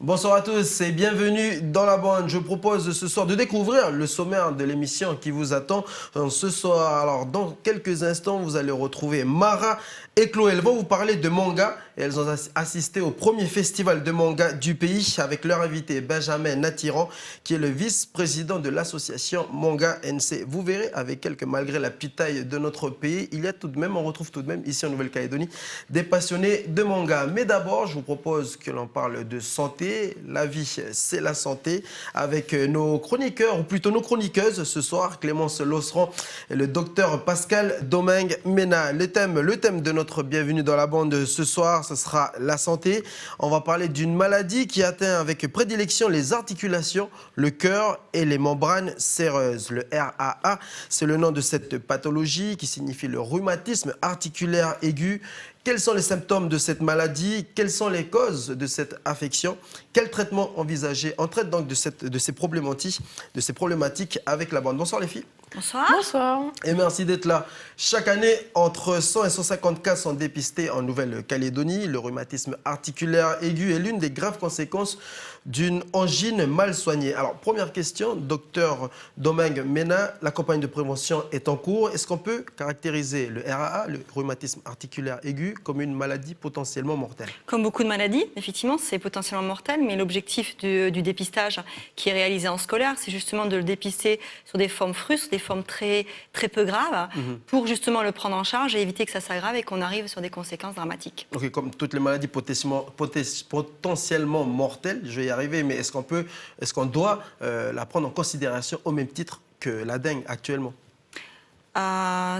Bonsoir à tous et bienvenue dans la bande. Je propose ce soir de découvrir le sommaire de l'émission qui vous attend ce soir. Alors, dans quelques instants, vous allez retrouver Mara et Chloé. Elles vont vous parler de manga et elles ont assisté au premier festival de manga du pays avec leur invité Benjamin Natiran, qui est le vice-président de l'association Manga NC. Vous verrez avec elle que malgré la petite taille de notre pays, il y a tout de même, on retrouve tout de même ici en Nouvelle-Calédonie des passionnés de manga. Mais d'abord, je vous propose que l'on parle de santé. La vie, c'est la santé, avec nos chroniqueurs, ou plutôt nos chroniqueuses ce soir, Clémence Losseran et le docteur Pascal Domingue Mena. Le thème de notre bienvenue dans la bande ce soir, ce sera la santé. On va parler d'une maladie qui atteint avec prédilection les articulations, le cœur et les membranes séreuses. Le RAA, c'est le nom de cette pathologie qui signifie le rhumatisme articulaire aigu. Quels sont les symptômes de cette maladie? Quelles sont les causes de cette affection? Quel traitement envisager? On traite donc de ces problématiques avec la bande. Bonsoir les filles. Bonsoir. Bonsoir. Et merci d'être là. Chaque année, entre 100 et 150 cas sont dépistés en Nouvelle-Calédonie. Le rhumatisme articulaire aigu est l'une des graves conséquences d'une angine mal soignée. Alors, première question, docteur Domingue Mena, la campagne de prévention est en cours. Est-ce qu'on peut caractériser le RAA, le rhumatisme articulaire aigu, comme une maladie potentiellement mortelle? Comme beaucoup de maladies, effectivement, c'est potentiellement mortel, mais l'objectif du dépistage qui est réalisé en scolaire, c'est justement de le dépister sur des formes frustes, des formes très, très peu graves, pour justement le prendre en charge et éviter que ça s'aggrave et qu'on arrive sur des conséquences dramatiques. Ok, comme toutes les maladies potentiellement mortelles, je vais y arriver, mais est-ce qu'on doit la prendre en considération au même titre que la dengue actuellement?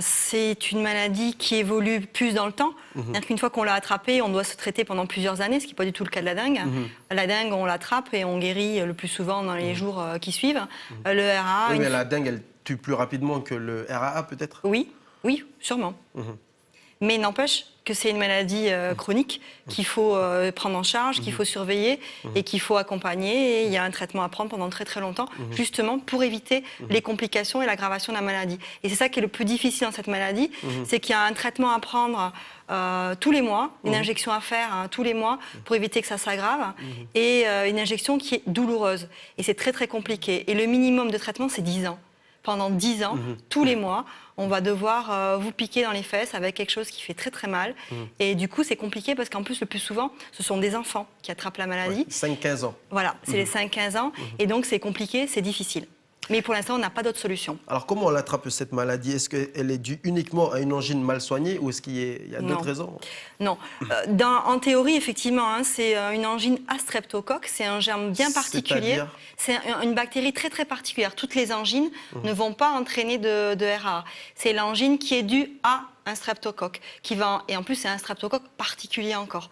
C'est une maladie qui évolue plus dans le temps. C'est-à-dire qu'une fois qu'on l'a attrapée, on doit se traiter pendant plusieurs années, ce qui n'est pas du tout le cas de la dengue. La dengue, on l'attrape et on guérit le plus souvent dans les jours qui suivent. Le RAA... Oui, mais la dengue, elle tue plus rapidement que le RAA, peut-être? Oui, sûrement. Mais n'empêche que c'est une maladie chronique qu'il faut prendre en charge, qu'il faut surveiller et qu'il faut accompagner. Et il y a un traitement à prendre pendant très très longtemps, justement pour éviter les complications et l'aggravation de la maladie. Et c'est ça qui est le plus difficile dans cette maladie, c'est qu'il y a un traitement à prendre tous les mois, une injection à faire tous les mois pour éviter que ça s'aggrave, et une injection qui est douloureuse. Et c'est très très compliqué. Et le minimum de traitement, c'est 10 ans. Pendant 10 ans, tous les mois, on va devoir vous piquer dans les fesses avec quelque chose qui fait très très mal. Et du coup, c'est compliqué parce qu'en plus, le plus souvent, ce sont des enfants qui attrapent la maladie. 5-15 ans. Voilà, c'est les 5-15 ans. Et donc, c'est compliqué, c'est difficile. Mais pour l'instant, on n'a pas d'autre solution. Alors, comment on l'attrape cette maladie? Est-ce qu'elle est due uniquement à une angine mal soignée ou est-ce qu'il y a d'autres raisons? Non. En théorie, effectivement, c'est une angine à streptocoque. C'est un germe bien particulier. C'est une bactérie très, très particulière. Toutes les angines ne vont pas entraîner de RAA. C'est l'angine qui est due à un streptocoque. Et en plus, c'est un streptocoque particulier encore.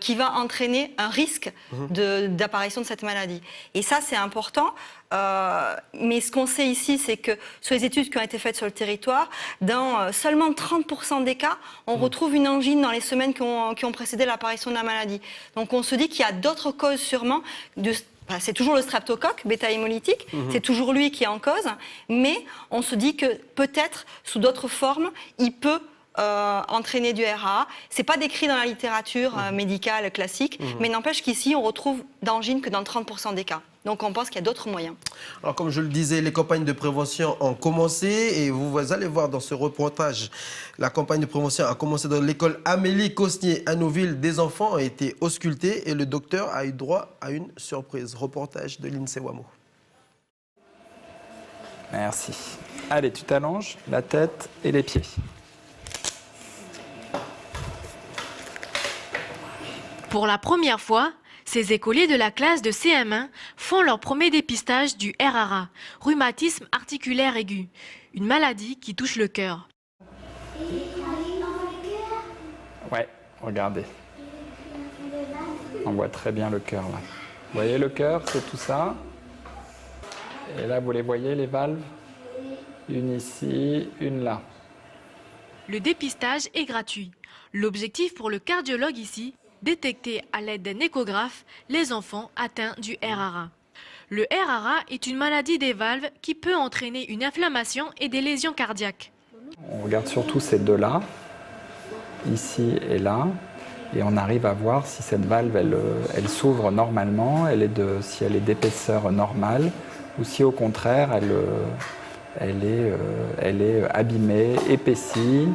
Qui va entraîner un risque d'apparition de cette maladie. Et ça, c'est important. Mais ce qu'on sait ici, c'est que sur les études qui ont été faites sur le territoire, dans seulement 30% des cas, on retrouve une angine dans les semaines qui ont précédé l'apparition de la maladie. Donc on se dit qu'il y a d'autres causes sûrement. C'est toujours le streptocoque bêta-hémolytique, c'est toujours lui qui est en cause, mais on se dit que peut-être, sous d'autres formes, il peut entraîner du RAA. Ce n'est pas décrit dans la littérature médicale classique, mais n'empêche qu'ici, on retrouve d'angine que dans 30% des cas. Donc on pense qu'il y a d'autres moyens. Alors comme je le disais, les campagnes de prévention ont commencé et vous allez voir dans ce reportage, la campagne de prévention a commencé dans l'école Amélie Cosnier à Nouville. Des enfants ont été auscultés et le docteur a eu droit à une surprise. Reportage de l'INSEE WAMO. Merci. Allez, tu t'allonges, la tête et les pieds. Pour la première fois, ces écoliers de la classe de CM1 font leur premier dépistage du RAA, rhumatisme articulaire aigu, une maladie qui touche le cœur. Ouais, regardez. On voit très bien le cœur là. Vous voyez le cœur, c'est tout ça. Et là, vous les voyez, les valves? Une ici, une là. Le dépistage est gratuit. L'objectif pour le cardiologue ici, détecter à l'aide d'un échographe les enfants atteints du RAA. Le RAA est une maladie des valves qui peut entraîner une inflammation et des lésions cardiaques. On regarde surtout ces deux-là, ici et là. Et on arrive à voir si cette valve, elle s'ouvre normalement, si elle est d'épaisseur normale, ou si au contraire, elle est abîmée, épaissie,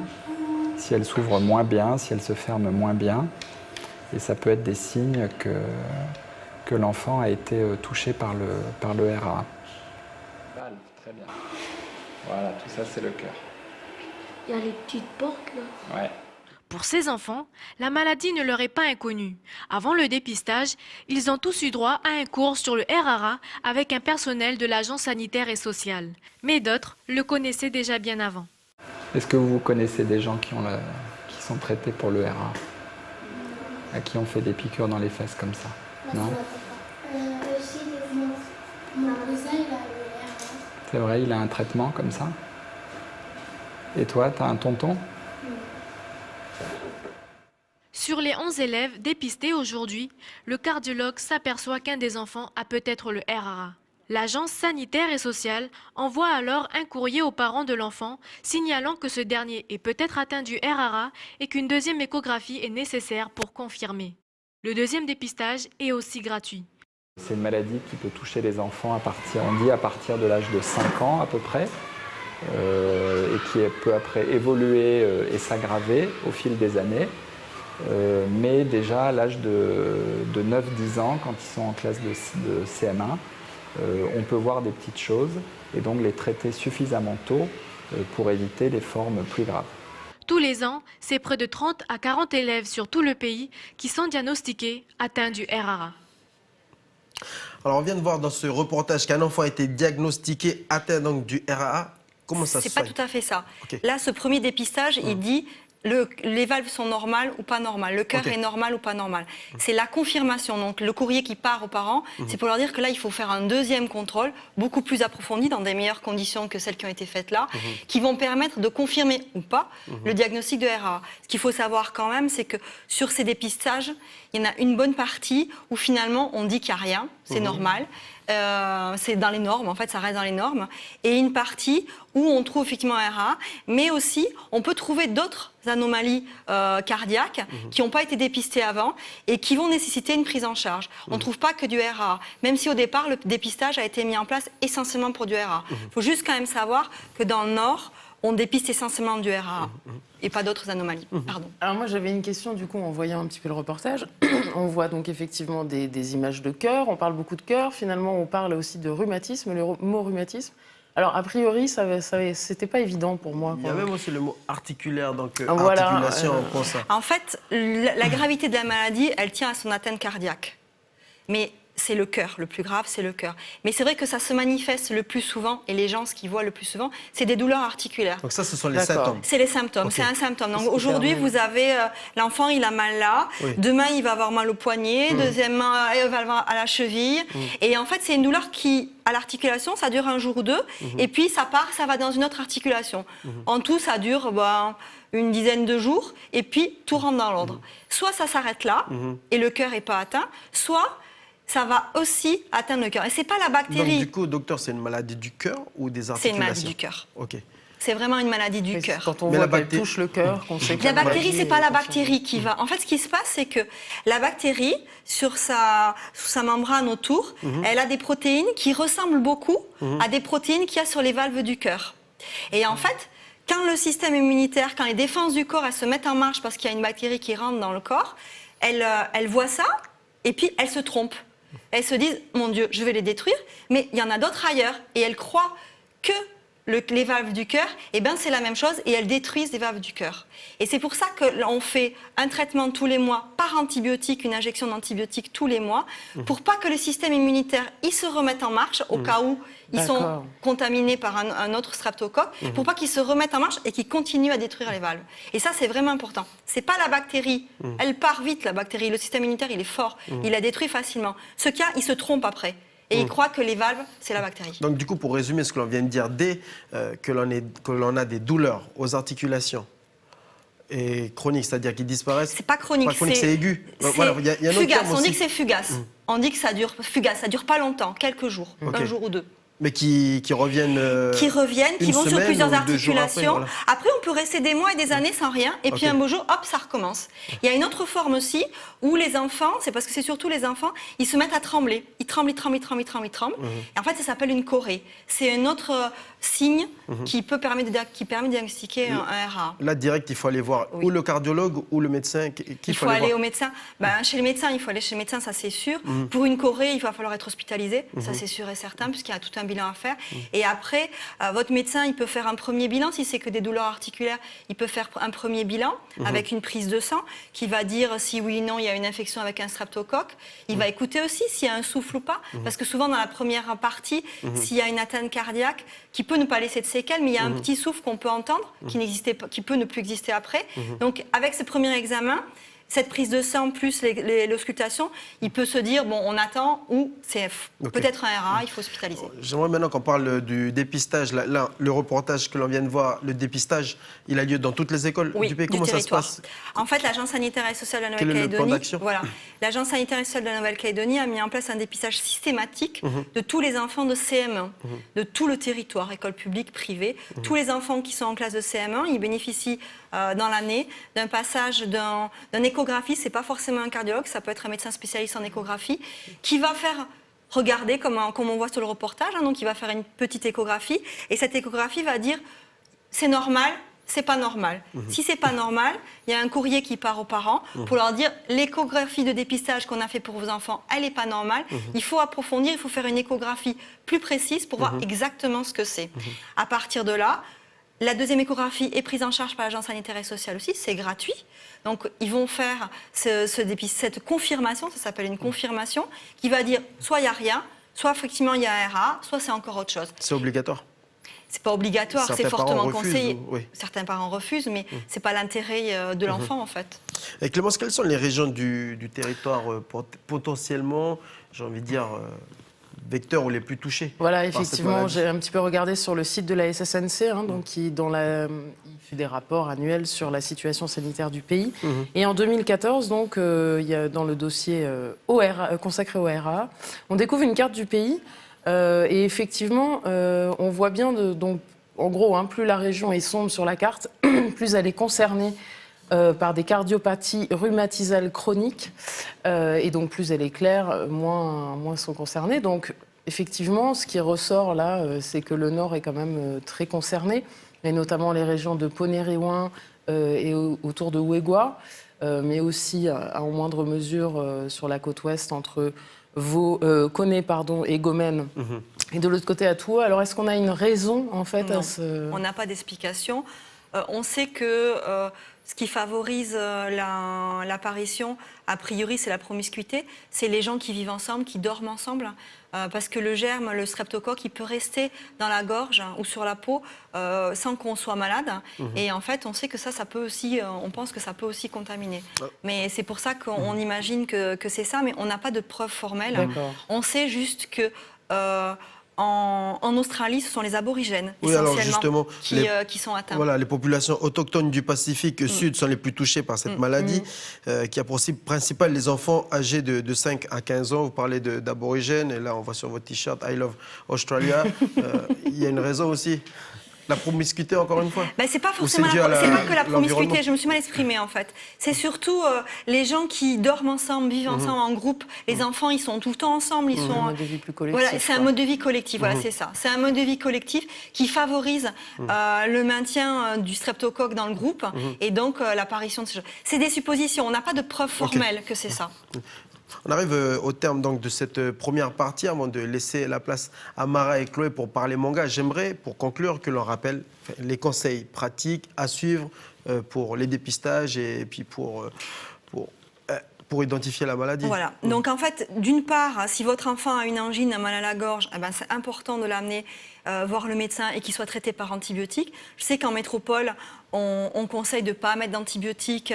si elle s'ouvre moins bien, si elle se ferme moins bien. Et ça peut être des signes que l'enfant a été touché par le RA. Valve, très bien. Voilà, tout ça c'est le cœur. Il y a les petites portes là. Ouais. Pour ces enfants, la maladie ne leur est pas inconnue. Avant le dépistage, ils ont tous eu droit à un cours sur le RARA avec un personnel de l'agence sanitaire et sociale. Mais d'autres le connaissaient déjà bien avant. Est-ce que vous connaissez des gens qui sont traités pour le RA? À qui on fait des piqûres dans les fesses comme ça? Non? Aussi, mon cousin, il a le RA. C'est vrai, il a un traitement comme ça? Et toi, tu as un tonton? Sur les 11 élèves dépistés aujourd'hui, le cardiologue s'aperçoit qu'un des enfants a peut-être le RARA. L'agence sanitaire et sociale envoie alors un courrier aux parents de l'enfant signalant que ce dernier est peut-être atteint du RARA et qu'une deuxième échographie est nécessaire pour confirmer. Le deuxième dépistage est aussi gratuit. C'est une maladie qui peut toucher les enfants à partir de l'âge de 5 ans à peu près, et qui peut après évoluer et s'aggraver au fil des années. Mais déjà à l'âge de 9-10 ans, quand ils sont en classe de CM1, on peut voir des petites choses et donc les traiter suffisamment tôt pour éviter les formes plus graves. Tous les ans, c'est près de 30 à 40 élèves sur tout le pays qui sont diagnostiqués atteints du RARA. Alors on vient de voir dans ce reportage qu'un enfant a été diagnostiqué atteint donc du RAA. Comment ça se fait? C'est pas tout à fait ça. Okay. Là, ce premier dépistage, il dit les valves sont normales ou pas normales, le cœur est normal ou pas normal. C'est la confirmation, donc le courrier qui part aux parents, c'est pour leur dire que là, il faut faire un deuxième contrôle, beaucoup plus approfondi, dans des meilleures conditions que celles qui ont été faites là, qui vont permettre de confirmer ou pas le diagnostic de RAA. Ce qu'il faut savoir quand même, c'est que sur ces dépistages, il y en a une bonne partie où finalement on dit qu'il n'y a rien, c'est normal. C'est dans les normes, en fait, ça reste dans les normes. Et une partie où on trouve effectivement un RAA, mais aussi on peut trouver d'autres anomalies cardiaques qui n'ont pas été dépistées avant et qui vont nécessiter une prise en charge. On ne trouve pas que du RAA, même si au départ le dépistage a été mis en place essentiellement pour du RAA. Il faut juste quand même savoir que dans le Nord, on dépiste essentiellement du RAA et pas d'autres anomalies. Pardon. Alors moi j'avais une question du coup en voyant un petit peu le reportage. On voit donc effectivement des images de cœur, on parle beaucoup de cœur, finalement on parle aussi de rhumatisme, le mot rhumatisme. Alors a priori c'était pas évident pour moi. Il y a même aussi le mot articulaire, donc voilà, articulation, on pense ça. En fait, la gravité de la maladie, elle tient à son atteinte cardiaque. Mais c'est le cœur, le plus grave, c'est le cœur. Mais c'est vrai que ça se manifeste le plus souvent, et les gens, ce qu'ils voient le plus souvent, c'est des douleurs articulaires. Donc ça, ce sont les symptômes. C'est les symptômes, c'est un symptôme. Donc aujourd'hui, vous avez l'enfant, il a mal là, demain, il va avoir mal au poignet, deuxièmement, il va avoir à la cheville. Et en fait, c'est une douleur qui, à l'articulation, ça dure un jour ou deux, et puis ça part, ça va dans une autre articulation. En tout, ça dure une dizaine de jours, et puis tout rentre dans l'ordre. Soit ça s'arrête là, et le cœur n'est pas atteint, soit ça va aussi atteindre le cœur. Et c'est pas la bactérie. Donc du coup, docteur, c'est une maladie du cœur ou des articulations? C'est une maladie du cœur. Ok. C'est vraiment une maladie du cœur. Quand on voit qu'elle touche le cœur, qu'on sait que la bactérie, c'est pas la bactérie qui va. En fait, ce qui se passe, c'est que la bactérie, sous sa membrane autour, elle a des protéines qui ressemblent beaucoup à des protéines qu'il y a sur les valves du cœur. Et en fait, quand le système immunitaire, quand les défenses du corps, elles se mettent en marche parce qu'il y a une bactérie qui rentre dans le corps, elles voient ça et puis elles se trompent. Elles se disent, mon Dieu, je vais les détruire, mais il y en a d'autres ailleurs. Et elles croient que les valves du cœur, eh ben, c'est la même chose et elles détruisent les valves du cœur. Et c'est pour ça qu'on fait un traitement tous les mois par antibiotique, une injection d'antibiotiques tous les mois, pour pas que le système immunitaire il se remette en marche au cas où ils sont contaminés par un autre streptocoque, pour pas qu'ils se remettent en marche et qu'ils continuent à détruire les valves. Et ça, c'est vraiment important. C'est pas la bactérie, elle part vite la bactérie, le système immunitaire il est fort, il la détruit facilement. Ce cas, il se trompe après. Et ils croient que les valves, c'est la bactérie. Donc du coup, pour résumer ce que l'on vient de dire, dès que l'on a des douleurs aux articulations et chroniques, c'est-à-dire qui disparaissent... C'est pas chronique, c'est aigu. Voilà, y a fugace, on dit que c'est fugace. On dit que ça dure fugace, ça dure pas longtemps, quelques jours, un jour ou deux. Mais qui reviennent. Qui reviennent, qui vont sur plusieurs articulations. Après, voilà. Après, on peut rester des mois et des années sans rien, et puis un beau jour, hop, ça recommence. Il y a une autre forme aussi, où les enfants, c'est parce que c'est surtout les enfants, ils se mettent à trembler. Ils tremblent, ils tremblent, ils tremblent, ils tremblent, ils tremblent. Et en fait, ça s'appelle une chorée. C'est un autre signe qui permet de diagnostiquer un RA. Là, direct, il faut aller voir ou le cardiologue ou le médecin. Il faut aller au médecin. Chez le médecin, il faut aller chez le médecin, ça c'est sûr. Pour une chorée, il va falloir être hospitalisé, ça c'est sûr et certain, puisqu'il y a tout un bilan à faire. Et après, votre médecin, il peut faire un premier bilan. Si c'est que des douleurs articulaires, il peut faire un premier bilan avec une prise de sang qui va dire si oui ou non il y a une infection avec un streptocoque. Il va écouter aussi s'il y a un souffle ou pas, parce que souvent dans la première partie, s'il y a une atteinte cardiaque qui peut ne pas laisser de séquelles, mais il y a un petit souffle qu'on peut entendre, qui peut ne plus exister après. Donc avec ce premier examen, cette prise de sang plus l'auscultation, il peut se dire, bon, on attend ou c'est peut-être un RA, il faut hospitaliser. J'aimerais maintenant qu'on parle du dépistage. Là, le reportage que l'on vient de voir, le dépistage, il a lieu dans toutes les écoles du pays. Comment ça se passe? En fait, l'Agence sanitaire et sociale de la Nouvelle-Calédonie, l'Agence sanitaire et sociale de la Nouvelle-Calédonie a mis en place un dépistage systématique de tous les enfants de CM1, de tout le territoire, école publique, privée. Tous les enfants qui sont en classe de CM1, ils bénéficient dans l'année d'un passage d'un échographie, c'est pas forcément un cardiologue, ça peut être un médecin spécialiste en échographie, qui va faire regarder, comme on voit sur le reportage, donc il va faire une petite échographie, et cette échographie va dire c'est normal, c'est pas normal. Si c'est pas normal, il y a un courrier qui part aux parents pour leur dire l'échographie de dépistage qu'on a fait pour vos enfants, elle est pas normale, il faut approfondir, il faut faire une échographie plus précise pour voir exactement ce que c'est. À partir de là, la deuxième échographie est prise en charge par l'Agence sanitaire et sociale aussi, c'est gratuit. Donc, ils vont faire cette confirmation, ça s'appelle une confirmation, qui va dire soit il n'y a rien, soit effectivement il y a un RA, soit c'est encore autre chose. C'est obligatoire? C'est pas obligatoire, c'est fortement conseillé. Oui. Certains parents refusent, mais c'est pas l'intérêt de l'enfant en fait. Et Clémence, quelles sont les régions du territoire potentiellement, j'ai envie de dire, vecteurs ou les plus touchés? Voilà, effectivement, j'ai un petit peu regardé sur le site de la SSNC, donc il fait des rapports annuels sur la situation sanitaire du pays. Et en 2014, donc, il y a dans le dossier consacré au RA, on découvre une carte du pays. Et effectivement, on voit bien, donc, en gros, plus la région est sombre sur la carte, plus elle est concernée par des cardiopathies rhumatisales chroniques. Et donc, plus elle est claire, moins sont concernés. Donc, effectivement, ce qui ressort là, c'est que le Nord est quand même très concerné, et notamment les régions de Ponériouin et autour de Ouégoua, mais aussi, en moindre mesure, sur la côte ouest, entre Koné et Gomène. Et de l'autre côté, à Toua. Alors, est-ce qu'on a une raison, en fait, à ce... On n'a pas d'explication. On sait que ce qui favorise l'apparition, a priori, c'est la promiscuité. C'est les gens qui vivent ensemble, qui dorment ensemble. Parce que le germe, le streptocoque, il peut rester dans la gorge ou sur la peau sans qu'on soit malade. Et en fait, on sait que ça peut aussi, on pense que ça peut aussi contaminer. Mais c'est pour ça qu'on imagine que c'est ça, mais on n'a pas de preuves formelles. On sait juste que... En Australie, ce sont les aborigènes, essentiellement, qui sont atteints. Voilà, les populations autochtones du Pacifique Sud sont les plus touchées par cette maladie, qui a pour cible principale les enfants âgés de 5 à 15 ans. Vous parlez d'aborigènes, et là, on voit sur votre t-shirt « I love Australia ». Il y a une raison aussi. La promiscuité, encore une fois? C'est pas forcément c'est pas que la promiscuité, je me suis mal exprimée en fait. C'est surtout les gens qui dorment ensemble, vivent ensemble en groupe. Les enfants, ils sont tout le temps ensemble. Ils sont... un mode de vie plus collectif. Voilà, c'est un mode de vie collectif, voilà, c'est ça. C'est un mode de vie collectif qui favorise le maintien du streptocoque dans le groupe et donc l'apparition de ces choses. C'est des suppositions, on n'a pas de preuves formelles que c'est ça. On arrive au terme donc, de cette première partie, avant de laisser la place à Mara et Chloé pour parler manga. J'aimerais, pour conclure, que l'on rappelle les conseils pratiques à suivre pour les dépistages et puis pour identifier la maladie. Voilà. Donc en fait, d'une part, si votre enfant a une angine, un mal à la gorge, c'est important de l'amener voir le médecin et qu'il soit traité par antibiotiques. Je sais qu'en métropole, on conseille de ne pas mettre d'antibiotiques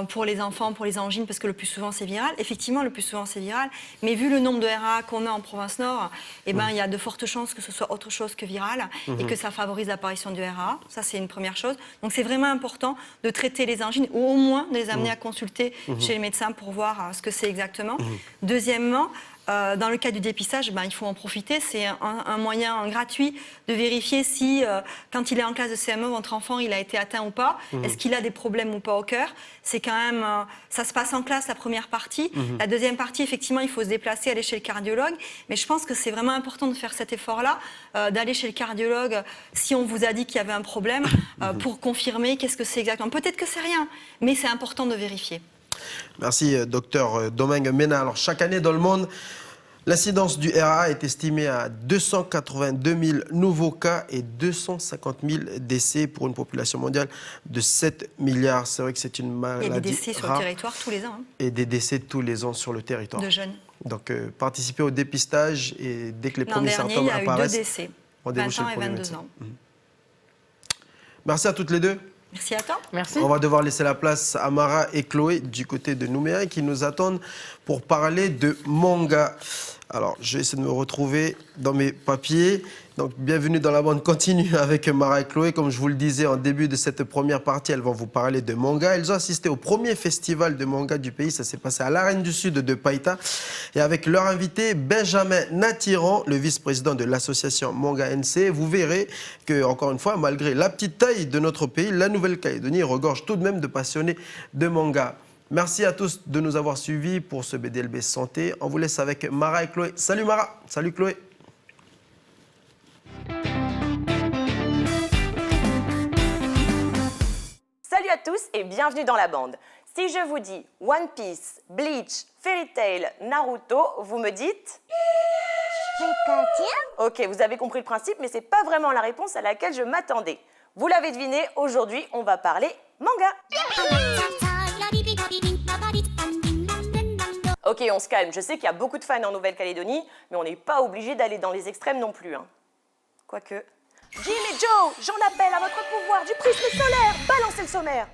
pour les enfants, pour les angines, parce que le plus souvent c'est viral. Effectivement, le plus souvent c'est viral, mais vu le nombre de RA qu'on a en province Nord, il y a de fortes chances que ce soit autre chose que viral et que ça favorise l'apparition du RA. Ça, c'est une première chose. Donc c'est vraiment important de traiter les angines, ou au moins de les amener à consulter chez le médecin pour voir ce que c'est exactement. Deuxièmement, dans le cas du dépistage, il faut en profiter. C'est un moyen gratuit de vérifier si, quand il est en classe de CME, votre enfant il a été atteint ou pas. Est-ce qu'il a des problèmes ou pas au cœur? C'est quand même, ça se passe en classe la première partie. La deuxième partie, effectivement, il faut se déplacer, aller chez le cardiologue. Mais je pense que c'est vraiment important de faire cet effort-là, d'aller chez le cardiologue si on vous a dit qu'il y avait un problème, pour confirmer qu'est-ce que c'est exactement. Peut-être que c'est rien, mais c'est important de vérifier. Merci, docteur Domingue Mena. Alors, chaque année dans le monde, l'incidence du RA est estimée à 282 000 nouveaux cas et 250 000 décès pour une population mondiale de 7 milliards. C'est vrai que c'est une maladie rare. Il y a des décès sur le territoire tous les ans. Et des décès tous les ans sur le territoire. De jeunes. Donc, participez au dépistage et dès que les premiers symptômes apparaissent... L'an dernier, il y a eu 2 décès, 20 ans et 22 ans. Merci à toutes les deux. Merci à toi. Merci. On va devoir laisser la place à Mara et Chloé du côté de Nouméa qui nous attendent pour parler de manga. Alors, je vais essayer de me retrouver dans mes papiers. Donc, bienvenue dans la bande continue avec Mara et Chloé. Comme je vous le disais en début de cette première partie, elles vont vous parler de manga. Elles ont assisté au premier festival de manga du pays. Ça s'est passé à l'Arène du Sud de Païta. Et avec leur invité, Benjamin Natiran, le vice-président de l'association Manga NC, vous verrez que, encore une fois, malgré la petite taille de notre pays, la Nouvelle-Calédonie regorge tout de même de passionnés de manga. Merci à tous de nous avoir suivis pour ce BDLB Santé. On vous laisse avec Mara et Chloé. Salut Mara, salut Chloé. Salut à tous et bienvenue dans la bande. Si je vous dis One Piece, Bleach, Fairy Tail, Naruto, vous me dites Ok, vous avez compris le principe, mais c'est pas vraiment la réponse à laquelle je m'attendais. Vous l'avez deviné, aujourd'hui, on va parler manga. Ok, on se calme. Je sais qu'il y a beaucoup de fans en Nouvelle-Calédonie, mais on n'est pas obligé d'aller dans les extrêmes non plus. Quoique... Jim et Joe, j'en appelle à votre pouvoir du prisme solaire. Balancez le sommaire.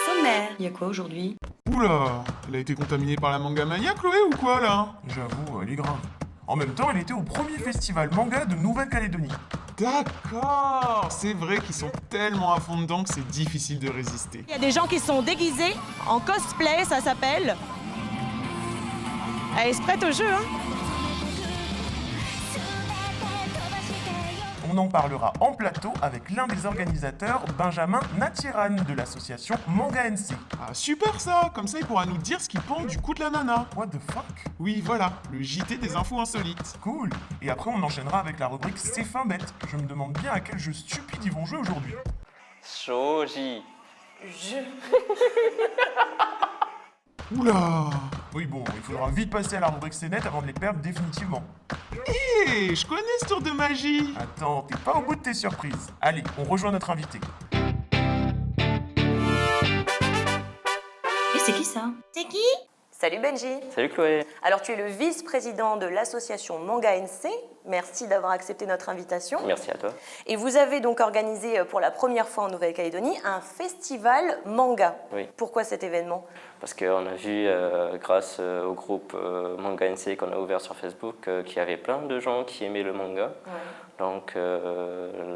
Sommaire, il y a quoi aujourd'hui? Oula, elle a été contaminée par la manga mania, Chloé, ou quoi, là? J'avoue, elle est grave. En même temps, elle était au premier festival manga de Nouvelle-Calédonie. D'accord, c'est vrai qu'ils sont tellement à fond dedans que c'est difficile de résister. Il y a des gens qui sont déguisés en cosplay, ça s'appelle. Elle se prête au jeu, On en parlera en plateau avec l'un des organisateurs, Benjamin Natiran, de l'association Manga NC. Ah, super ça. Comme ça, il pourra nous dire ce qu'il pense du coup de la nana. What the fuck? Oui, voilà, le JT des infos insolites. Cool. Et après, on enchaînera avec la rubrique C'est fin bête. Je me demande bien à quel jeu stupide ils vont jouer aujourd'hui. Shoji. Oula. Oui, bon, il faudra vite passer à la rubrique C'est net avant de les perdre définitivement. Hé, je connais ce tour de magie. Attends, t'es pas au bout de tes surprises. Allez, on rejoint notre invité. Et c'est qui ça? C'est qui? Salut Benji. Salut Chloé. Alors tu es le vice-président de l'association Manga NC. Merci d'avoir accepté notre invitation. Merci à toi. Et vous avez donc organisé pour la première fois en Nouvelle-Calédonie un festival manga. Oui. Pourquoi cet événement? Parce qu'on a vu, grâce au groupe Manga NC qu'on a ouvert sur Facebook, qu'il y avait plein de gens qui aimaient le manga. Ouais. Donc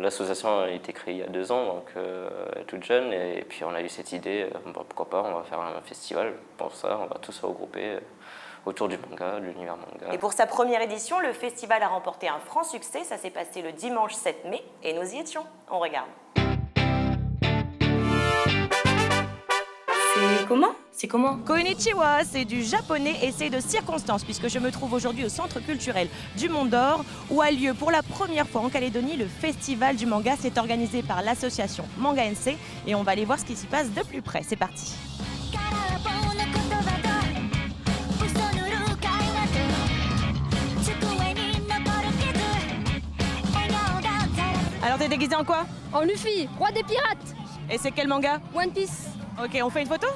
l'association a été créée il y a 2 ans, donc toute jeune. Et puis on a eu cette idée, pourquoi pas, on va faire un festival. Pour ça, on va tous se regrouper autour du manga, de l'univers manga. Et pour sa première édition, le festival a remporté un franc succès. Ça s'est passé le dimanche 7 mai et nous y étions. On regarde. C'est comment? Konnichiwa, c'est du japonais et c'est de circonstance puisque je me trouve aujourd'hui au centre culturel du Mont d'Or où a lieu pour la première fois en Calédonie le festival du manga. C'est organisé par l'association Manga NC et on va aller voir ce qui s'y passe de plus près. C'est parti. Alors t'es déguisé en quoi? En Luffy, roi des pirates. Et c'est quel manga? One Piece. Ok, on fait une photo?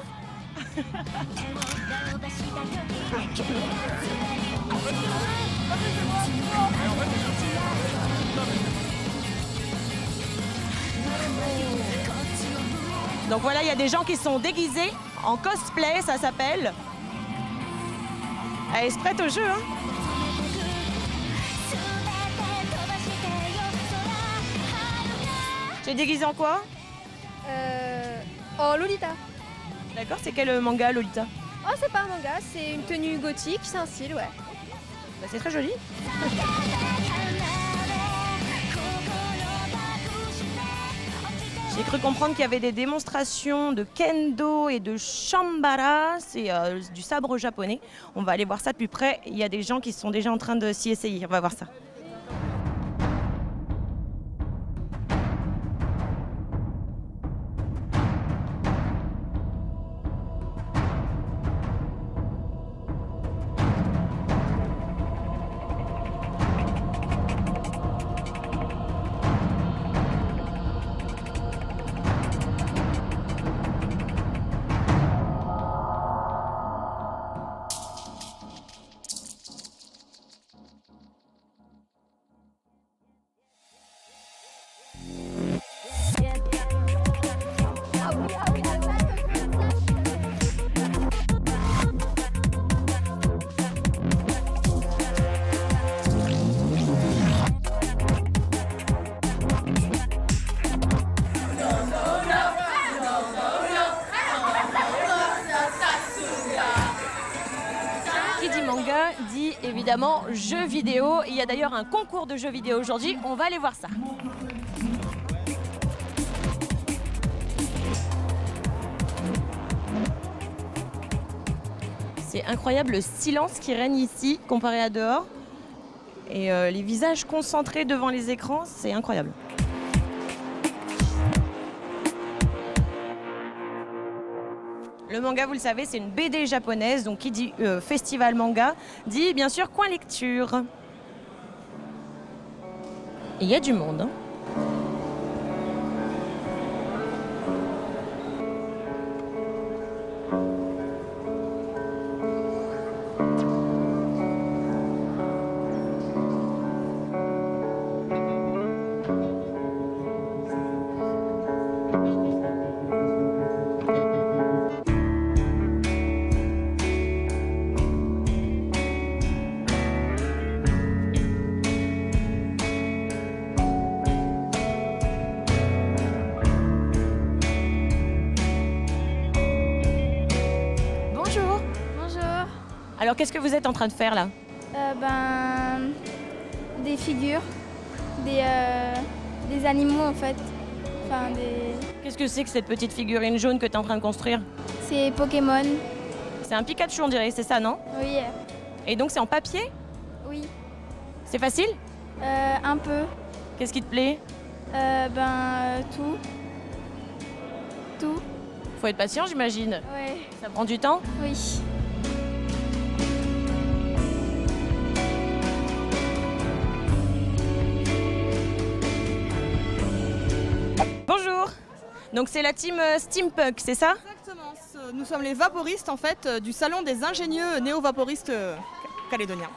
Donc voilà, il y a des gens qui sont déguisés en cosplay, ça s'appelle. Elle se prête au jeu, Tu es déguisé en quoi? Oh, Lolita. D'accord, c'est quel manga, Lolita? Oh, c'est pas un manga, c'est une tenue gothique, c'est un style, ouais. Bah, c'est très joli. J'ai cru comprendre qu'il y avait des démonstrations de kendo et de shambara, c'est du sabre japonais. On va aller voir ça de plus près. Il y a des gens qui sont déjà en train de s'y essayer. On va voir ça. Dit évidemment jeux vidéo. Il y a d'ailleurs un concours de jeux vidéo aujourd'hui. On va aller voir ça. C'est incroyable le silence qui règne ici comparé à dehors. Et les visages concentrés devant les écrans, c'est incroyable. Le manga, vous le savez, c'est une BD japonaise, donc qui dit festival manga, dit bien sûr coin lecture. Et il y a du monde. Hein. Alors qu'est-ce que vous êtes en train de faire là? Des figures, des animaux en fait. Enfin, Qu'est-ce que c'est que cette petite figurine jaune que tu es en train de construire? C'est Pokémon. C'est un Pikachu on dirait, c'est ça non? Oui. Et donc c'est en papier? Oui. C'est facile? Un peu. Qu'est-ce qui te plaît? Tout. Tout. Faut être patient j'imagine. Ouais. Ça prend du temps? Oui. Bonjour. Donc c'est la team Steampunk, c'est ça? Exactement. Nous sommes les vaporistes en fait du salon des ingénieux néo-vaporistes calédoniens.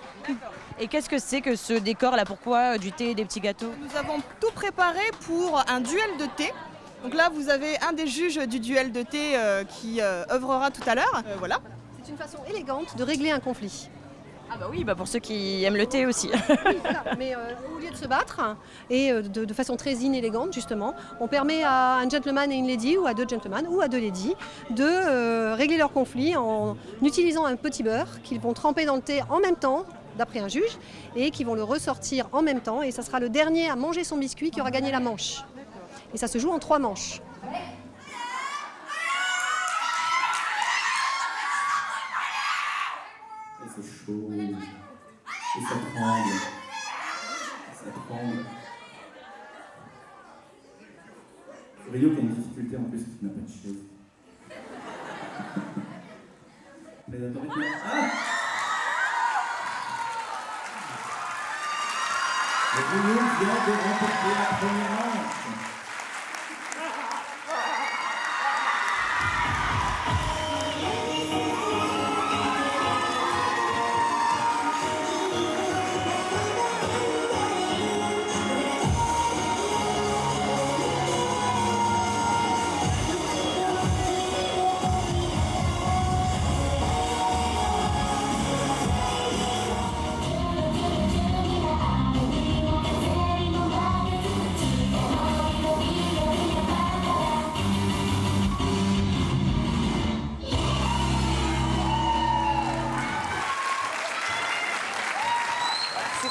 Et qu'est-ce que c'est que ce décor là? Pourquoi du thé et des petits gâteaux? Nous avons tout préparé pour un duel de thé. Donc là vous avez un des juges du duel de thé qui œuvrera tout à l'heure. Voilà. C'est une façon élégante de régler un conflit. Ah bah oui, pour ceux qui aiment le thé aussi. Oui, voilà. Mais au lieu de se battre, et de façon très inélégante justement, on permet à un gentleman et une lady, ou à deux gentlemen ou à deux ladies, de régler leur conflit en utilisant un petit beurre qu'ils vont tremper dans le thé en même temps, d'après un juge, et qui vont le ressortir en même temps, et ça sera le dernier à manger son biscuit qui aura gagné la manche. Et ça se joue en 3 manches. C'est chaud, et ça tremble, Rio qui a une difficulté en plus, parce qu'il n'a pas de chaise. Le Toulouse vient de remporter la première manche.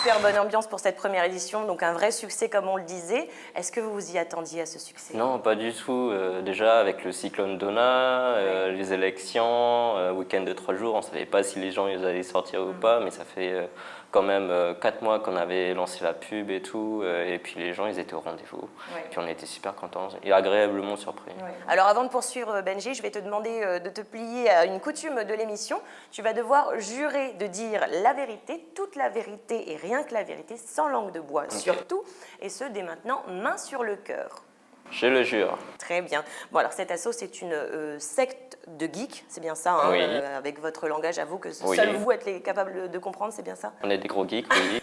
super bonne ambiance pour cette première édition, donc un vrai succès comme on le disait. Est-ce que vous vous y attendiez à ce succès? Non, pas du tout. Déjà avec le cyclone Donna, les élections, week-end de 3 jours, on ne savait pas si les gens ils allaient sortir ou pas, mais ça fait quand même 4 mois qu'on avait lancé la pub et tout, et puis les gens ils étaient au rendez-vous. Puis on était super contents et agréablement surpris. Alors avant de poursuivre Benji, je vais te demander de te plier à une coutume de l'émission. Tu vas devoir jurer de dire la vérité, toute la vérité et rien que la vérité, sans langue de bois surtout, et ce dès maintenant, main sur le cœur. Je le jure. Très bien. Bon alors cette asso c'est une secte de geeks, c'est bien ça, hein, Oui. avec votre langage, avoue que Oui. seul vous êtes capable de comprendre, c'est bien ça? On est des gros geeks, oui.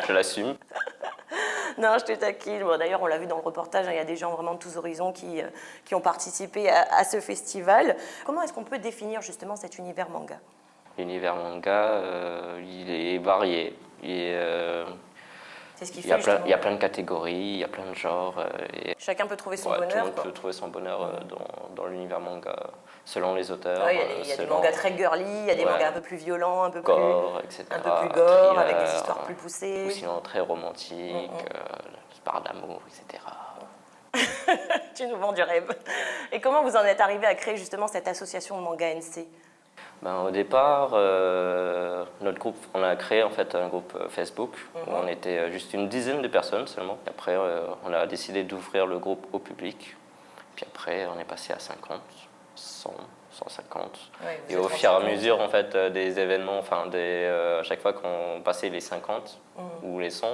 Je l'assume. Non, je te taquine. Bon, d'ailleurs, on l'a vu dans le reportage, hein, il y a des gens vraiment de tous horizons qui ont participé à ce festival. Comment est-ce qu'on peut définir justement cet univers manga? L'univers manga, il est varié. C'est ce qui il fait y a plein de catégories, il y a plein de genres. Chacun peut trouver son Tout le bonheur. monde peut trouver son bonheur dans l'univers manga, selon les auteurs. Ouais, il y a des mangas très girly, il y a des mangas un peu plus violents, un peu gore, plus, etc. un peu plus gore, avec des thriller, histoires plus poussées. Ou sinon très romantiques, par d'amour, etc. Tu nous vends du rêve. Et comment vous en êtes arrivé à créer justement cette association de Manga NC? Au départ, notre groupe, on a créé en fait un groupe Facebook où on était juste une dizaine de personnes seulement. Après, on a décidé d'ouvrir le groupe au public. Puis après, on est passé à 50, 100, 150. Et au fur et à mesure en fait, des événements, à chaque fois qu'on passait les 50 ou les 100,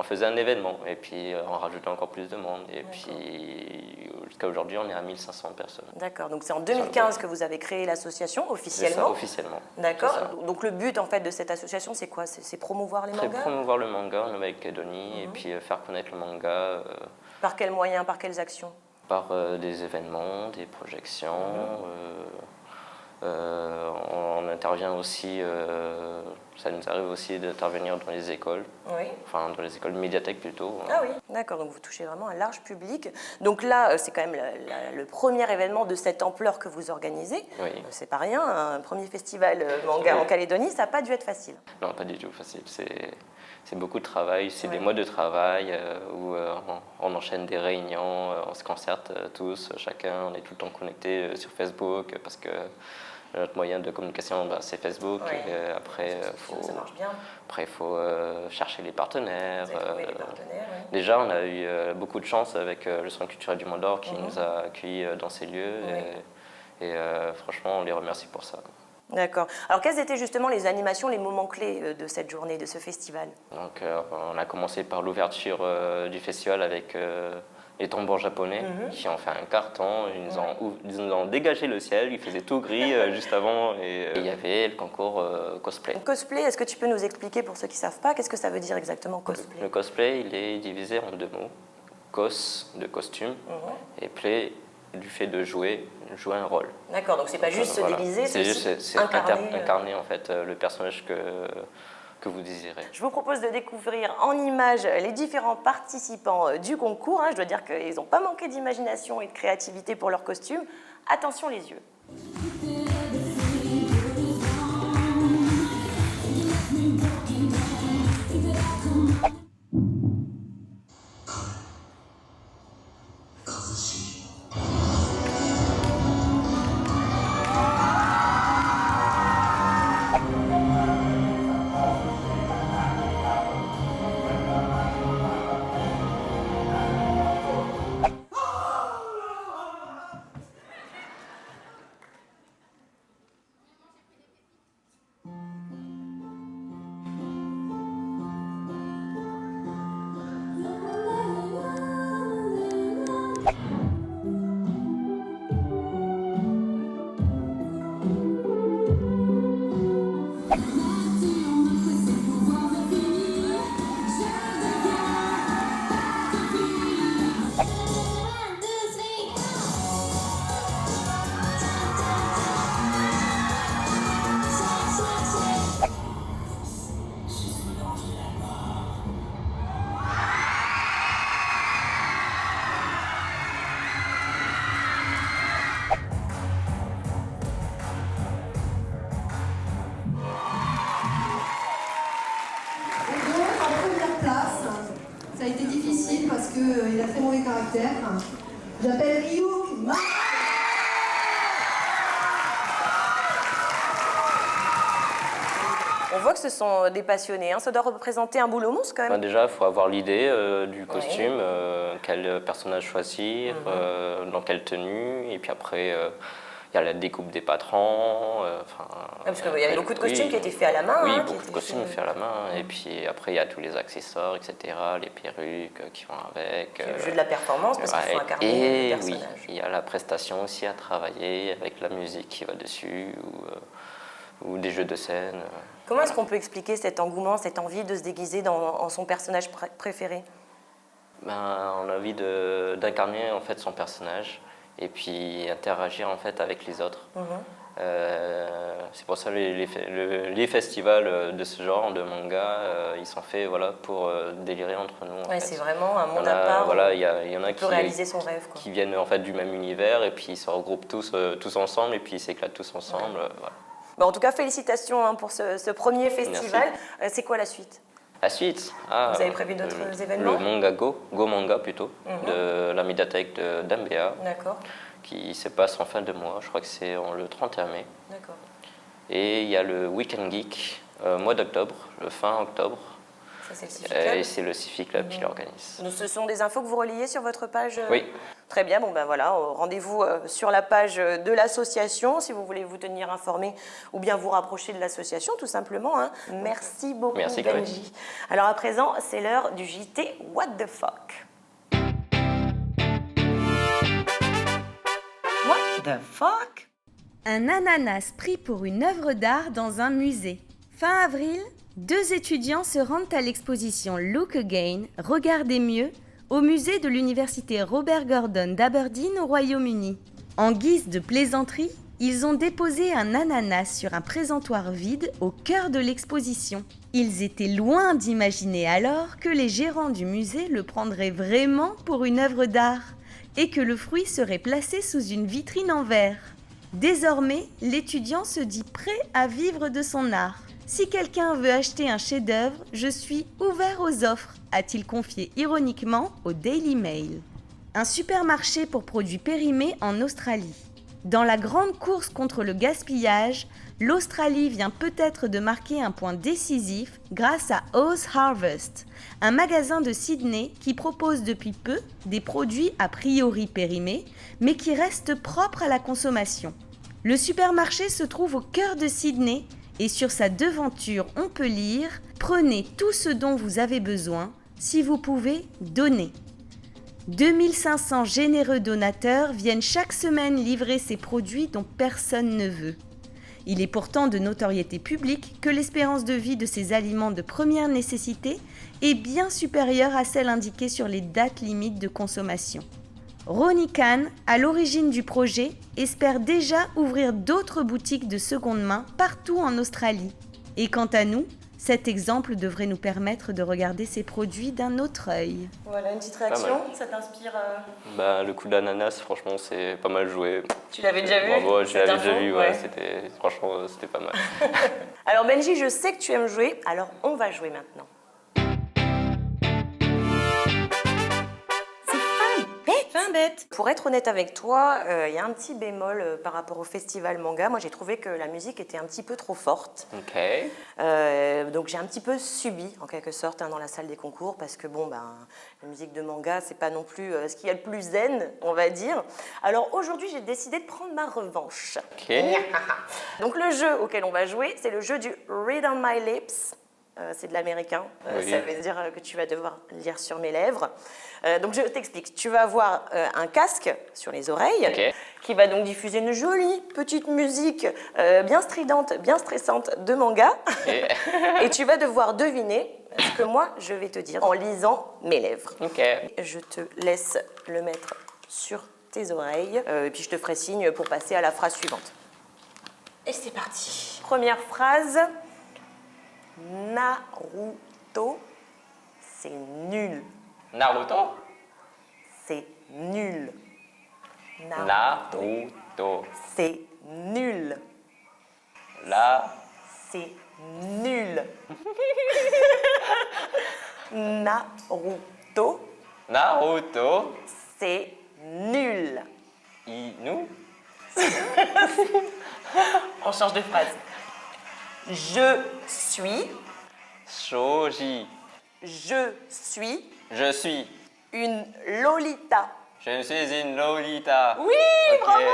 on faisait un événement et puis on rajoutait encore plus de monde. Et puis jusqu'à aujourd'hui, on est à 1500 personnes. D'accord, donc c'est en 2015 que vous avez créé l'association officiellement? C'est ça, officiellement. D'accord, donc le but en fait de cette association, c'est quoi? C'est promouvoir les mangas? C'est promouvoir le manga en Nouvelle-Calédonie et puis faire connaître le manga. Par quels moyens, par quelles actions? Par des événements, des projections. On intervient aussi, ça nous arrive aussi d'intervenir dans les écoles, enfin dans les écoles médiathèques plutôt. Ah oui, d'accord, donc vous touchez vraiment un large public. Donc là, c'est quand même le premier événement de cette ampleur que vous organisez. Oui. C'est pas rien, un premier festival manga en Calédonie, ça n'a pas dû être facile. Non, pas du tout facile. C'est beaucoup de travail, c'est des mois de travail où on enchaîne des réunions, on se concerte tous, chacun, on est tout le temps connecté sur Facebook parce que notre moyen de communication, c'est Facebook. Et après, il faut chercher les partenaires. Déjà, on a eu beaucoup de chance avec le Centre culturel du Mont d'Or qui nous a accueillis dans ces lieux. Et franchement, on les remercie pour ça. D'accord. Alors, quelles étaient justement les animations, les moments clés de cette journée, de ce festival? Donc, on a commencé par l'ouverture du festival avec les tambours japonais qui ont fait un carton. Ils nous ont dégagé le ciel, il faisait tout gris juste avant. Et il y avait le concours cosplay. Cosplay, est-ce que tu peux nous expliquer pour ceux qui ne savent pas, qu'est-ce que ça veut dire exactement cosplay? Le cosplay, il est divisé en 2 mots. Cos, de costume, et play, du fait de jouer un rôle. D'accord, donc c'est pas juste se déguiser, c'est juste incarner en fait le personnage que vous désirez. Je vous propose de découvrir en images les différents participants du concours. Je dois dire qu'ils n'ont pas manqué d'imagination et de créativité pour leurs costumes. Attention les yeux. qu'il a très mauvais caractère. J'appelle Ryuk Ma. On voit que ce sont des passionnés, hein. Ça doit représenter un boulot monstre quand même. Déjà, il faut avoir l'idée du costume, quel personnage choisir, dans quelle tenue, et puis après, il y a la découpe des patrons. Parce qu'il y avait beaucoup de costumes qui étaient faits à la main. Oui, hein, beaucoup de costumes faits à la main, et puis après, il y a tous les accessoires, etc., les perruques qui vont avec. Le jeu de la performance, parce qu'il faut incarner le personnage. Oui, il y a la prestation aussi à travailler, avec la musique qui va dessus, ou des jeux de scène. Comment est-ce qu'on peut expliquer cet engouement, cette envie de se déguiser en son personnage préféré? On a envie d'incarner en fait son personnage et puis interagir en fait avec les autres. C'est pour ça les festivals de ce genre de manga, ils sont faits pour délirer entre nous. En fait. C'est vraiment un monde à part. Il y en a qui réaliser son rêve, quoi. Qui viennent en fait du même univers et puis ils se regroupent tous ensemble et puis ils s'éclatent tous ensemble. Voilà. En tout cas, félicitations pour ce premier festival. C'est quoi la suite? La suite, vous avez prévu d'autres événements? Le manga Go Manga plutôt, de la médiathèque d'Ambea, qui se passe en fin de mois, je crois que c'est le 31 mai. D'accord. Et il y a le Weekend Geek, mois d'octobre, le fin octobre. Ça, c'est le Cifi Club. Et c'est le Cifi Club qui l'organise. Donc, ce sont des infos que vous relayez sur votre page? Oui. Très bien, voilà, rendez-vous sur la page de l'association si vous voulez vous tenir informé ou bien vous rapprocher de l'association tout simplement. Hein. Merci beaucoup, Merci, Benji. Alors à présent, c'est l'heure du JT What the fuck. What the fuck? Un ananas pris pour une œuvre d'art dans un musée. Fin avril, 2 étudiants se rendent à l'exposition Look Again, Regardez mieux, au musée de l'université Robert Gordon d'Aberdeen au Royaume-Uni. En guise de plaisanterie, ils ont déposé un ananas sur un présentoir vide au cœur de l'exposition. Ils étaient loin d'imaginer alors que les gérants du musée le prendraient vraiment pour une œuvre d'art et que le fruit serait placé sous une vitrine en verre. Désormais, l'étudiant se dit prêt à vivre de son art. Si quelqu'un veut acheter un chef-d'œuvre, je suis ouvert aux offres, a-t-il confié ironiquement au Daily Mail. Un supermarché pour produits périmés en Australie. Dans la grande course contre le gaspillage, l'Australie vient peut-être de marquer un point décisif grâce à Oz Harvest, un magasin de Sydney qui propose depuis peu des produits a priori périmés, mais qui restent propres à la consommation. Le supermarché se trouve au cœur de Sydney et sur sa devanture, on peut lire « Prenez tout ce dont vous avez besoin, si vous pouvez, donnez ». 2500 généreux donateurs viennent chaque semaine livrer ces produits dont personne ne veut. Il est pourtant de notoriété publique que l'espérance de vie de ces aliments de première nécessité est bien supérieure à celle indiquée sur les dates limites de consommation. Ronnie Kahn, à l'origine du projet, espère déjà ouvrir d'autres boutiques de seconde main partout en Australie. Et quant à nous, cet exemple devrait nous permettre de regarder ces produits d'un autre œil. Voilà, une petite réaction, ça t'inspire Le coup d'ananas, franchement, c'est pas mal joué. Tu l'avais déjà vu? Bravo, je l'avais déjà vu, franchement, c'était pas mal. Alors Benji, je sais que tu aimes jouer, alors on va jouer maintenant. Fin bête. Pour être honnête avec toi, il y a un petit bémol par rapport au festival manga. Moi, j'ai trouvé que la musique était un petit peu trop forte. Ok. Donc, j'ai un petit peu subi, en quelque sorte, dans la salle des concours, parce que la musique de manga, c'est pas non plus ce qu'il y a de plus zen, on va dire. Alors, aujourd'hui, j'ai décidé de prendre ma revanche. Ok. Donc, le jeu auquel on va jouer, c'est le jeu du Read on My Lips. C'est de l'américain, oui. Ça veut dire que tu vas devoir lire sur mes lèvres. Donc je t'explique, tu vas avoir un casque sur les oreilles qui va donc diffuser une jolie petite musique bien stridente, bien stressante de manga. Et tu vas devoir deviner ce que moi je vais te dire en lisant mes lèvres. Je te laisse le mettre sur tes oreilles et puis je te ferai signe pour passer à la phrase suivante. Et c'est parti. Première phrase. Naruto, c'est nul. Naruto? C'est nul. Naruto. C'est nul. C'est nul. Naruto, Naruto. C'est nul. Inu. On change de phrase. Je suis. Shoji. Je suis. Je suis. Une Lolita. Je suis une Lolita. Oui, Ok. bravo.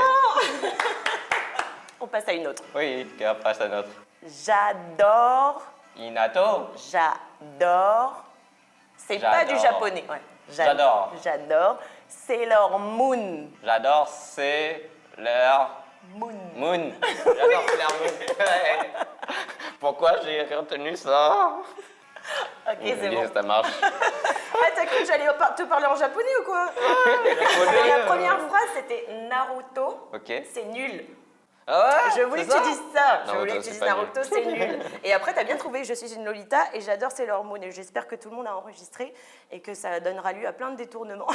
On passe à une autre. Oui, on passe à notre. J'adore. Inato. J'adore. C'est pas du japonais. Ouais. J'adore. J'adore. Sailor Moon. J'adore Sailor Moon. Moon. J'adore Sailor Moon. Ouais. Pourquoi j'ai retenu ça? Ok, c'est bon. Ça marche. Ah, t'as cru que j'allais te parler en japonais ou quoi? La première phrase, c'était Naruto. Ok. C'est nul. Ah ouais? Je voulais que tu dises ça. Je Naruto, voulais que tu c'est dises pas Naruto, nul. c'est nul. Et après, t'as bien trouvé. Je suis une Lolita et j'adore Sailor Moon. Et j'espère que tout le monde a enregistré et que ça donnera lieu à plein de détournements.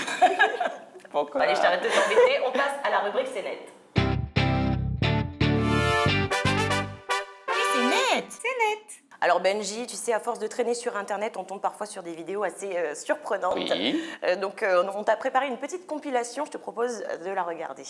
Pourquoi? Allez, je t'arrête de t'embêter. On passe à la rubrique C'est net. C'est net. C'est net. Alors Benji, tu sais, à force de traîner sur Internet, on tombe parfois sur des vidéos assez surprenantes. Oui. Donc on t'a préparé une petite compilation, je te propose de la regarder.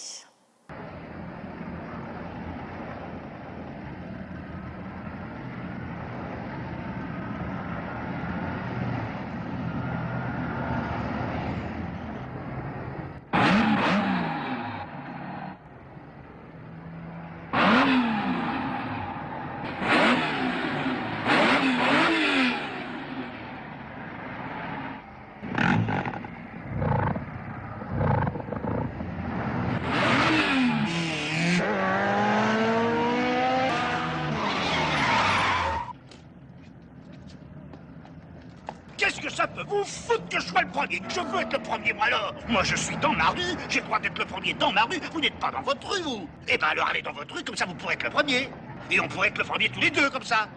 Qu'est-ce que ça peut vous foutre que je sois le premier? Je veux être le premier, moi alors. Moi, je suis dans ma rue, j'ai le droit d'être le premier dans ma rue. Vous n'êtes pas dans votre rue, vous. Eh ben alors allez dans votre rue, comme ça vous pourrez être le premier. Et on pourrait être le premier tous les deux, comme ça.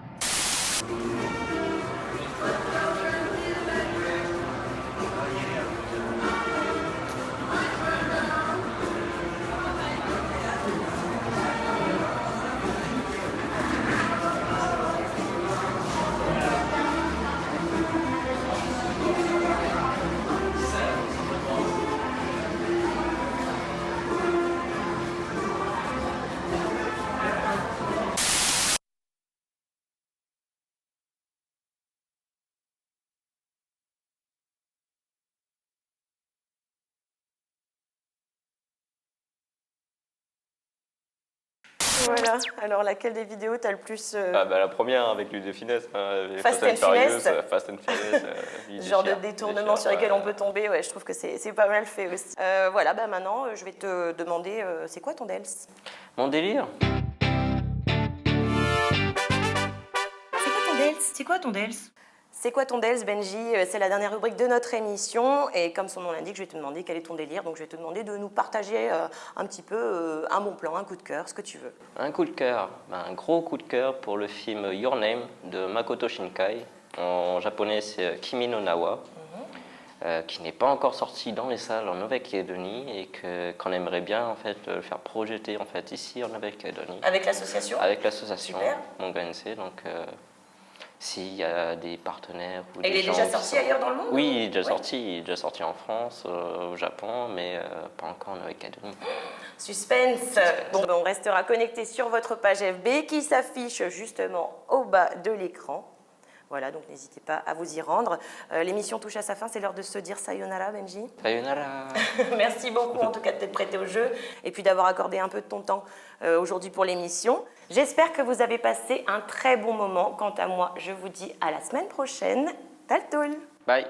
Voilà, alors laquelle des vidéos t'as le plus... Ah bah la première avec Luc de Finesse. Hein, Fast and Finesse. Fast and Finesse. Ce genre de détournement sur lesquels on peut tomber, ouais, je trouve que c'est pas mal fait aussi. Voilà, bah maintenant, je vais te demander, c'est quoi ton DELS? Mon délire. C'est quoi ton DELS? C'est quoi ton DELS, Benji? C'est la dernière rubrique de notre émission et comme son nom l'indique, je vais te demander quel est ton délire. Donc je vais te demander de nous partager un petit peu un bon plan, un coup de cœur, ce que tu veux. Un coup de cœur, un gros coup de cœur pour le film Your Name de Makoto Shinkai. En japonais, c'est Kimi no Nawa, qui n'est pas encore sorti dans les salles en Nouvelle-Calédonie et qu'on aimerait bien en fait le faire projeter en fait ici en Nouvelle-Calédonie. Avec l'association? Avec l'association Super. Manga NC, donc. S'il y a des partenaires ou Et des il est gens déjà qui sorti sont... ailleurs dans le monde? Oui, il est déjà sorti. Il est déjà sorti en France, au Japon, mais pas encore en Nouvelle-Calédonie. Suspense. Bon, ben, on restera connecté sur votre page FB qui s'affiche justement au bas de l'écran. Voilà, donc n'hésitez pas à vous y rendre. L'émission touche à sa fin, c'est l'heure de se dire sayonara, Benji. Sayonara. Merci beaucoup en tout cas de t'être prêté au jeu et puis d'avoir accordé un peu de ton temps aujourd'hui pour l'émission. J'espère que vous avez passé un très bon moment. Quant à moi, je vous dis à la semaine prochaine. Taltoul. Bye.